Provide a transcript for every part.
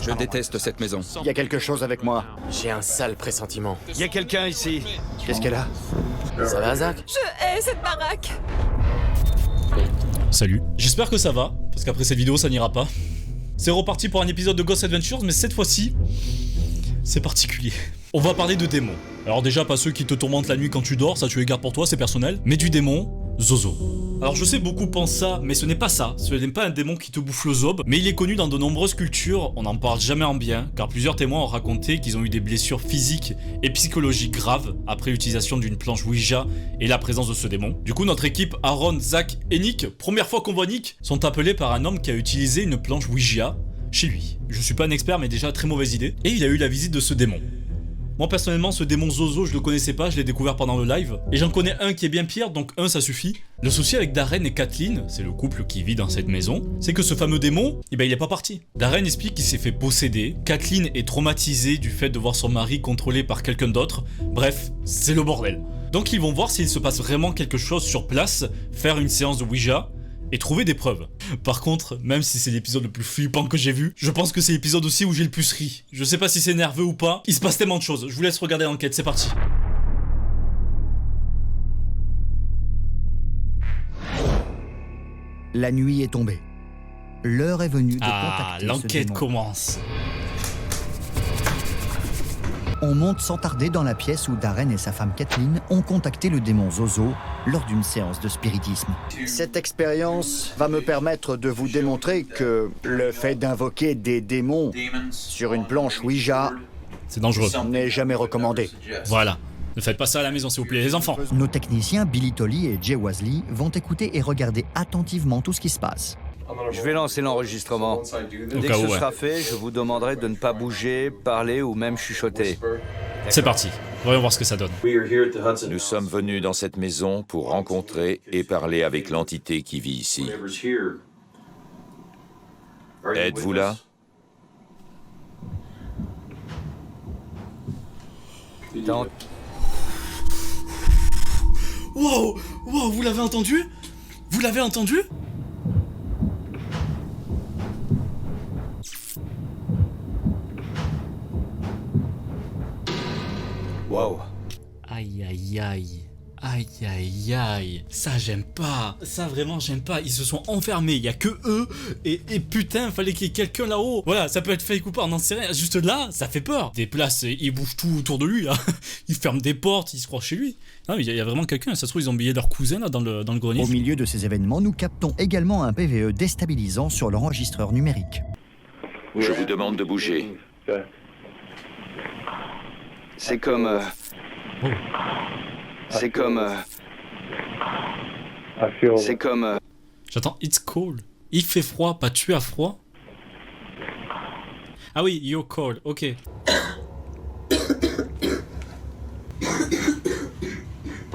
Je déteste cette maison. Il y a quelque chose avec moi. J'ai un sale pressentiment. Il y a quelqu'un ici. Qu'est-ce qu'elle a? Ça va, Zach? Je hais cette baraque. Salut. J'espère que ça va, parce qu'après cette vidéo ça n'ira pas. C'est reparti pour un épisode de Ghost Adventures, mais cette fois-ci, c'est particulier. On va parler de démons. Alors déjà, pas ceux qui te tourmentent la nuit quand tu dors, ça tu les gardes pour toi, c'est personnel. Mais du démon, Zozo. Alors je sais beaucoup pensent ça, mais ce n'est pas ça. Ce n'est pas un démon qui te bouffe le zob, mais il est connu dans de nombreuses cultures, on n'en parle jamais en bien, car plusieurs témoins ont raconté qu'ils ont eu des blessures physiques et psychologiques graves après l'utilisation d'une planche Ouija et la présence de ce démon. Du coup, notre équipe, Aaron, Zach et Nick, première fois qu'on voit Nick, sont appelés par un homme qui a utilisé une planche Ouija chez lui. Je suis pas un expert, mais déjà très mauvaise idée. Et il a eu la visite de ce démon. Moi personnellement, ce démon Zozo, je le connaissais pas, je l'ai découvert pendant le live. Et j'en connais un qui est bien pire, donc un ça suffit. Le souci avec Darren et Kathleen, c'est le couple qui vit dans cette maison, c'est que ce fameux démon, il est pas parti. Darren explique qu'il s'est fait posséder, Kathleen est traumatisée du fait de voir son mari contrôlé par quelqu'un d'autre, bref, c'est le bordel. Donc ils vont voir s'il se passe vraiment quelque chose sur place, faire une séance de Ouija, et trouver des preuves. Par contre, même si c'est l'épisode le plus flippant que j'ai vu, je pense que c'est l'épisode aussi où j'ai le plus ri. Je sais pas si c'est nerveux ou pas, il se passe tellement de choses. Je vous laisse regarder l'enquête, c'est parti. La nuit est tombée. L'heure est venue de Ah, contacter ce l'enquête démon. commence. On monte sans tarder dans la pièce où Darren et sa femme Kathleen ont contacté le démon Zozo lors d'une séance de spiritisme. Cette expérience va me permettre de vous démontrer que le fait d'invoquer des démons sur une planche Ouija C'est dangereux. n'est jamais recommandé. Voilà. Ne faites pas ça à la maison, s'il vous plaît, les enfants. Nos techniciens Billy Tolley et Jay Wasley vont écouter et regarder attentivement tout ce qui se passe. Je vais lancer l'enregistrement. Dès cas que où, ce ouais. sera fait, je vous demanderai de ne pas bouger, parler ou même chuchoter. C'est parti. Voyons voir ce que ça donne. Nous sommes venus dans cette maison pour rencontrer et parler avec l'entité qui vit ici. Êtes-vous là? Dans- Wow, wow, vous l'avez entendu? Vous l'avez entendu? Wow. Aïe aïe aïe. Aïe aïe aïe. Ça j'aime pas. Ça vraiment j'aime pas. Ils se sont enfermés. Il y a que eux. Et putain, fallait qu'il y ait quelqu'un là-haut. Voilà, ça peut être fake ou pas, on n'en sait rien. Juste là, ça fait peur. Des places, il bouge tout autour de lui là. Il ferme des portes, il se croit chez lui. Non mais il y a vraiment quelqu'un. Ça se trouve ils ont oublié leur cousin là dans le grenier. Au milieu de ces événements, nous captons également un PVE déstabilisant sur l'enregistreur numérique. Je vous demande de bouger. C'est comme... C'est comme... C'est comme... J'attends, it's cold. Il fait froid, pas tu as froid. Ah oui, you're cold, ok.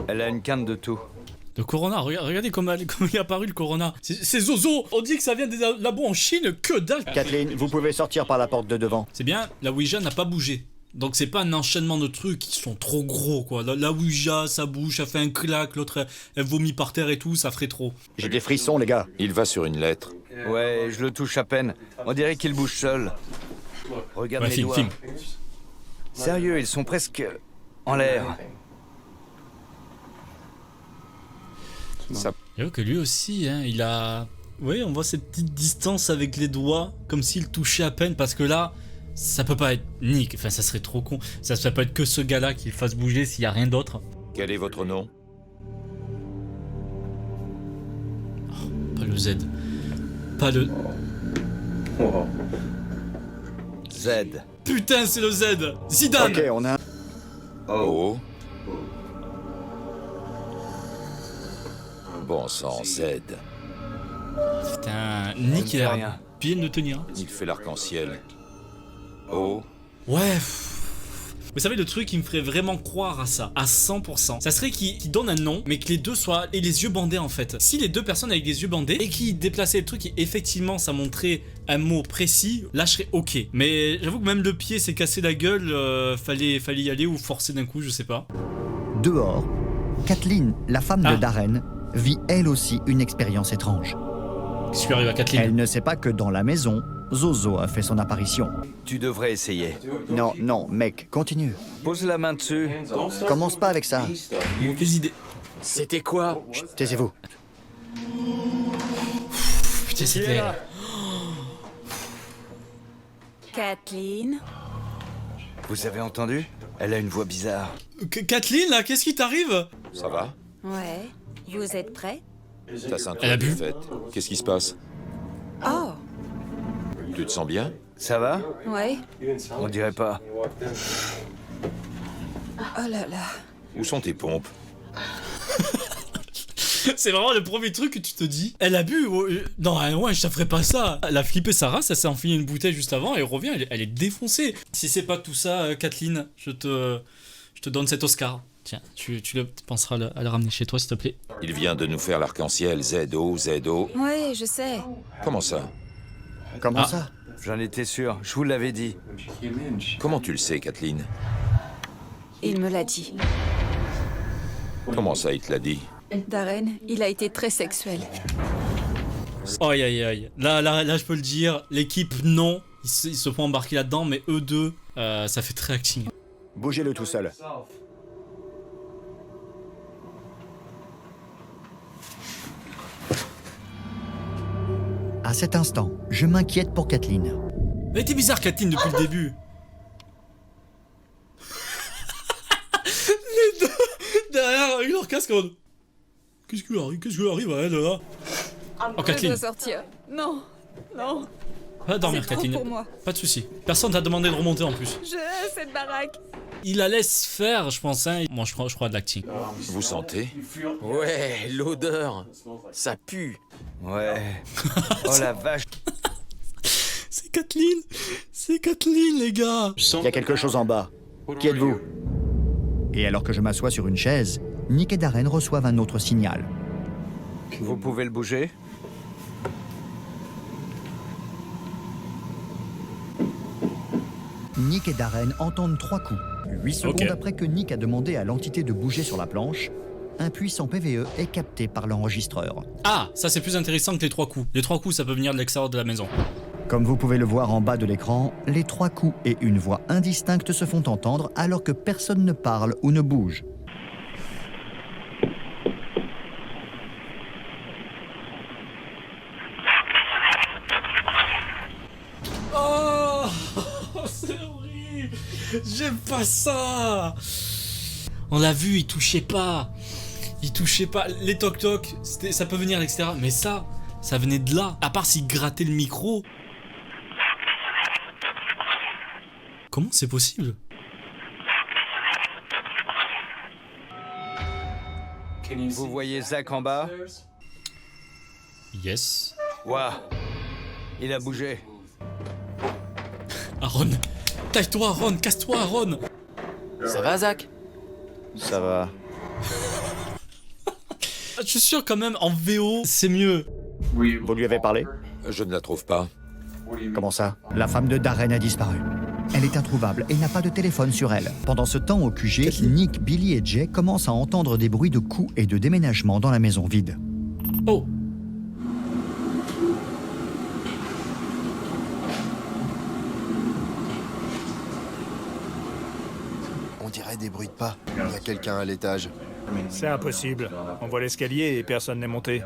Elle a une canne de tout. Le Corona, regardez comment il est apparu le Corona. C'est Zozo. On dit que ça vient des labos en Chine, que dalle. Kathleen, vous pouvez sortir par la porte de devant. C'est bien, la Ouija n'a pas bougé. Donc c'est pas un enchaînement de trucs qui sont trop gros quoi. La Ouija, ça bouge, ça fait un clac, l'autre elle vomit par terre et tout, ça ferait trop. J'ai des frissons, les gars. Il va sur une lettre. Ouais, je le touche à peine. On dirait qu'il bouge seul. Regarde Ouais, mes film, doigts. film. Sérieux, ils sont presque... en l'air. Ça J'avoue que lui aussi, hein, il a... Oui, on voit cette petite distance avec les doigts, comme s'il touchait à peine, parce que là, ça peut pas être Nick, enfin ça serait trop con. Ça peut être que ce gars-là qui le fasse bouger s'il y a rien d'autre. Quel est votre nom? Pas le Z. Pas le... Z. Putain, c'est le Z. Zidane. Ok, on a un... O. Bon sang, Z. Putain, Nick il a l'air bien de tenir. Il fait l'arc-en-ciel. O. Ouais. Vous savez, le truc qui me ferait vraiment croire à ça, à 100%, ça serait qu'il donne un nom, mais que les deux soient et les yeux bandés en fait. Si les deux personnes avec les yeux bandés et qui déplaçaient le truc et effectivement ça montrait un mot précis, là je serais ok. Mais j'avoue que même le pied s'est cassé la gueule, fallait y aller ou forcer d'un coup, je sais pas. Dehors, Kathleen, la femme Ah. de Darren, vit elle aussi une expérience étrange. Qu'est-ce qui lui arrive à Kathleen? Elle ne sait pas que dans la maison, Zozo a fait son apparition. Tu devrais essayer. Non, non, mec, continue. Pose la main dessus. Commence pas avec ça. Mauvaise idée. C'était quoi? Taisez-vous. Putain, c'était... Kathleen, Vous avez entendu? Elle a une voix bizarre. Kathleen, là, qu'est-ce qui t'arrive? Ça va? ouais, vous êtes prêts? Ta ceinture Elle a est bu. faite. Qu'est-ce qui se passe? Oh, Tu te sens bien? Ça va? ouais. On dirait pas. Oh là là. Où sont tes pompes? C'est vraiment le premier truc que tu te dis. Elle a bu. Non, ouais, je te ferais pas ça. Elle a flippé sa race, elle s'est enfilée une bouteille juste avant et elle revient, elle est défoncée. Si c'est pas tout ça, Kathleen, je te donne cet Oscar. Tiens, tu penseras à le ramener chez toi, s'il te plaît. Il vient de nous faire l'arc-en-ciel ZO, ZO. Ouais, je sais. Comment ça? Comment Ah. ça? J'en étais sûr, je vous l'avais dit. Comment tu le sais, Kathleen? Il me l'a dit. Comment ça, il te l'a dit? Darren, il a été très sexuel. Aïe aïe aïe. Là, je peux le dire. L'équipe, non. Ils se font embarquer là-dedans, mais eux deux, ça fait très acting. Bougez-le tout seul. À cet instant, je m'inquiète pour Kathleen. Elle était bizarre, Kathleen, depuis le début. Les deux derrière, avec leur casque en mode, Qu'est-ce qui lui arrive à elle, là? Oh, Je Kathleen. dois sortir. Non, non. Va dormir, C'est trop Kathleen. pour moi. Pas de soucis. Personne t'a demandé de remonter en plus. Je hais cette baraque. Il la laisse faire, je pense. Hein. Moi, je crois de l'acting. Vous sentez? Ouais, l'odeur. Ça pue. Ouais. Oh la vache. C'est Kathleen. C'est Kathleen, les gars. Il y a quelque chose en bas. Qui êtes-vous? Et alors que je m'assois sur une chaise, Nick et Darren reçoivent un autre signal. Vous pouvez le bouger? Nick et Darren entendent 3 coups. 8 secondes Ok. après que Nick a demandé à l'entité de bouger sur la planche, un puissant PVE est capté par l'enregistreur. Ah, ça c'est plus intéressant que les 3 coups. Les 3 coups, ça peut venir de l'extérieur de la maison. Comme vous pouvez le voir en bas de l'écran, les 3 coups et une voix indistincte se font entendre alors que personne ne parle ou ne bouge. Oh, c'est horrible. J'aime pas ça. On l'a vu, il touchait pas. Il touchait pas. Les toc-toc, ça peut venir à l'extérieur. Mais ça venait de là. À part s'il grattait le micro. Comment c'est possible? Vous voyez Zach en bas? Yes. Waouh. Il a bougé. Aaron. Taille-toi, Aaron. Casse-toi, Aaron. Ça va, Zach? Ça va. Je suis sûr quand même, en VO, c'est mieux. Vous lui avez parlé? Je ne la trouve pas. Comment ça? La femme de Darren a disparu. Elle est introuvable et n'a pas de téléphone sur elle. Pendant ce temps, au QG, Nick, Billy et Jay commencent à entendre des bruits de coups et de déménagement dans la maison vide. Oh. On dirait des bruits de pas. Il y a quelqu'un à l'étage. C'est impossible. On voit l'escalier et personne n'est monté.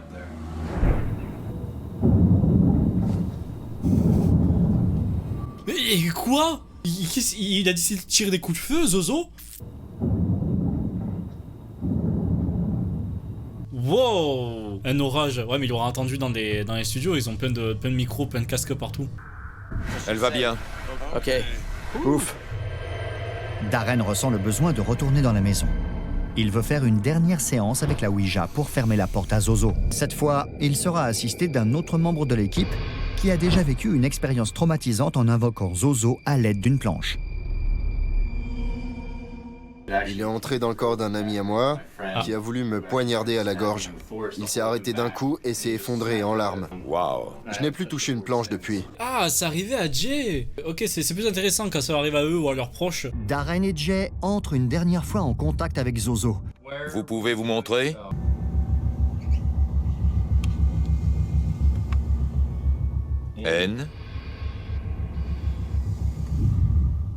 Et quoi? Il a décidé de tirer des coups de feu, Zozo? Wow! Un orage. Ouais, mais il aura entendu dans les studios, ils ont plein de micros, plein de casques partout. Elle va bien. Ok. Ouf. Darren ressent le besoin de retourner dans la maison. Il veut faire une dernière séance avec la Ouija pour fermer la porte à Zozo. Cette fois, il sera assisté d'un autre membre de l'équipe qui a déjà vécu une expérience traumatisante en invoquant Zozo à l'aide d'une planche. Il est entré dans le corps d'un ami à moi qui a voulu me poignarder à la gorge. Il s'est arrêté d'un coup et s'est effondré en larmes. Waouh. Je n'ai plus touché une planche depuis. Ah, ça arrivait à Jay! Ok, c'est plus intéressant quand ça arrive à eux ou à leurs proches. Darren et Jay entrent une dernière fois en contact avec Zozo. Vous pouvez vous montrer? N,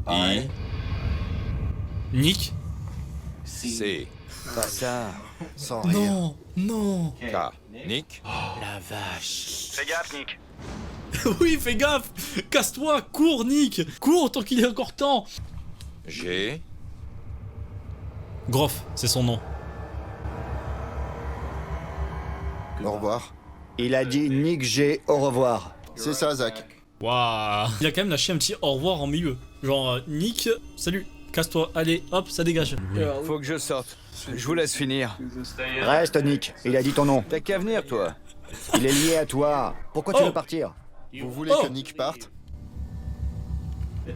I, Nick. C, Pas ça. Sans rien. Non, non. K. Nick, La vache. Fais gaffe, Nick. Oui, fais gaffe. Casse-toi, cours, Nick. Cours tant qu'il est encore temps. G, Groff, c'est son nom. Au revoir. Il a dit Nick G, au revoir. C'est ça, Zach. Waouh. Il a quand même lâché un petit au revoir en milieu. Genre, Nick, salut, casse-toi, allez, hop, ça dégage. Faut que je sorte. Je vous laisse finir. Reste, Nick. Il a dit ton nom. T'as qu'à venir, toi. Il est lié à toi. Pourquoi tu Oh. veux partir? Vous voulez que Nick parte?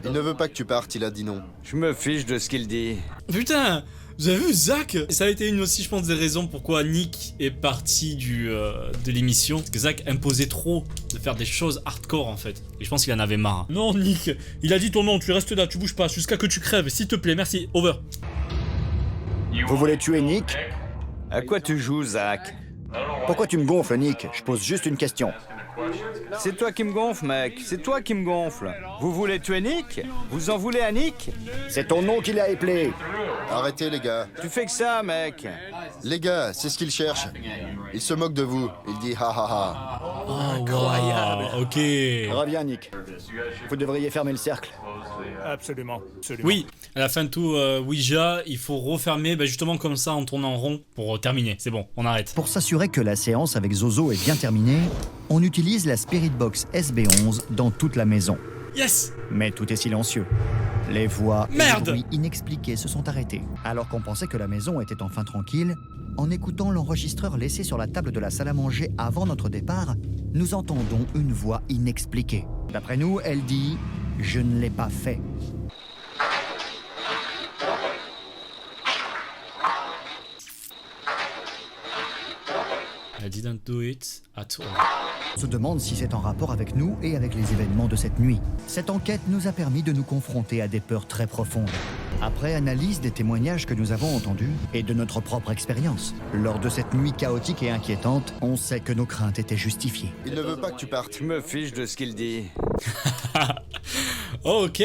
Il ne veut pas que tu partes, il a dit non. Je me fiche de ce qu'il dit. Putain, vous avez vu Zach? Ça a été une aussi, je pense, des raisons pourquoi Nick est parti de l'émission. Parce que Zach imposait trop de faire des choses hardcore en fait. Et je pense qu'il en avait marre. Non, Nick, il a dit ton nom, tu restes là, tu bouges pas jusqu'à que tu crèves, s'il te plaît, merci, over. Vous voulez tuer Nick? À quoi tu joues, Zach? Pourquoi tu me gonfles, Nick? Je pose juste une question. C'est toi qui me gonfle, mec. C'est toi qui me gonfle. Vous voulez tuer Nick? Vous en voulez à Nick? C'est ton nom qui l'a appelé. Arrêtez, les gars. Tu fais que ça, mec. Les gars, c'est ce qu'il cherche. Il se moque de vous. Il dit ha ha ha. Incroyable. Ok. Reviens, Nick. Vous devriez fermer le cercle. Absolument. Absolument. Oui, à la fin de tout, Ouija, il faut refermer justement comme ça en tournant en rond pour terminer. C'est bon, on arrête. Pour s'assurer que la séance avec Zozo est bien terminée, on utilise la Spirit Box SB11 dans toute la maison. Yes. Mais tout est silencieux. Les voix et Merde. les bruits inexpliqués se sont arrêtés. Alors qu'on pensait que la maison était enfin tranquille, en écoutant l'enregistreur laissé sur la table de la salle à manger avant notre départ, nous entendons une voix inexpliquée. D'après nous, elle dit « Je ne l'ai pas fait ». I didn't do it at all. On se demande si c'est en rapport avec nous et avec les événements de cette nuit. Cette enquête nous a permis de nous confronter à des peurs très profondes. Après analyse des témoignages que nous avons entendus et de notre propre expérience, lors de cette nuit chaotique et inquiétante, on sait que nos craintes étaient justifiées. Il ne veut pas que tu partes. Je me fiche de ce qu'il dit. Ok.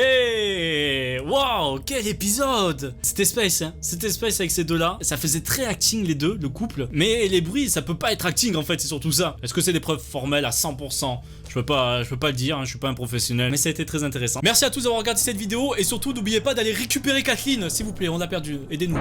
Waouh, quel épisode. C'était space, hein. C'était space avec ces deux-là. Ça faisait très acting les deux, le couple. Mais les bruits, ça peut pas être acting en fait, c'est surtout ça. Est-ce que c'est des preuves formelles à 100%? Je peux pas le dire, hein, je suis pas un professionnel. Mais ça a été très intéressant. Merci à tous d'avoir regardé cette vidéo. Et surtout, n'oubliez pas d'aller récupérer Kathleen, s'il vous plaît, on l'a perdu. Aidez-nous.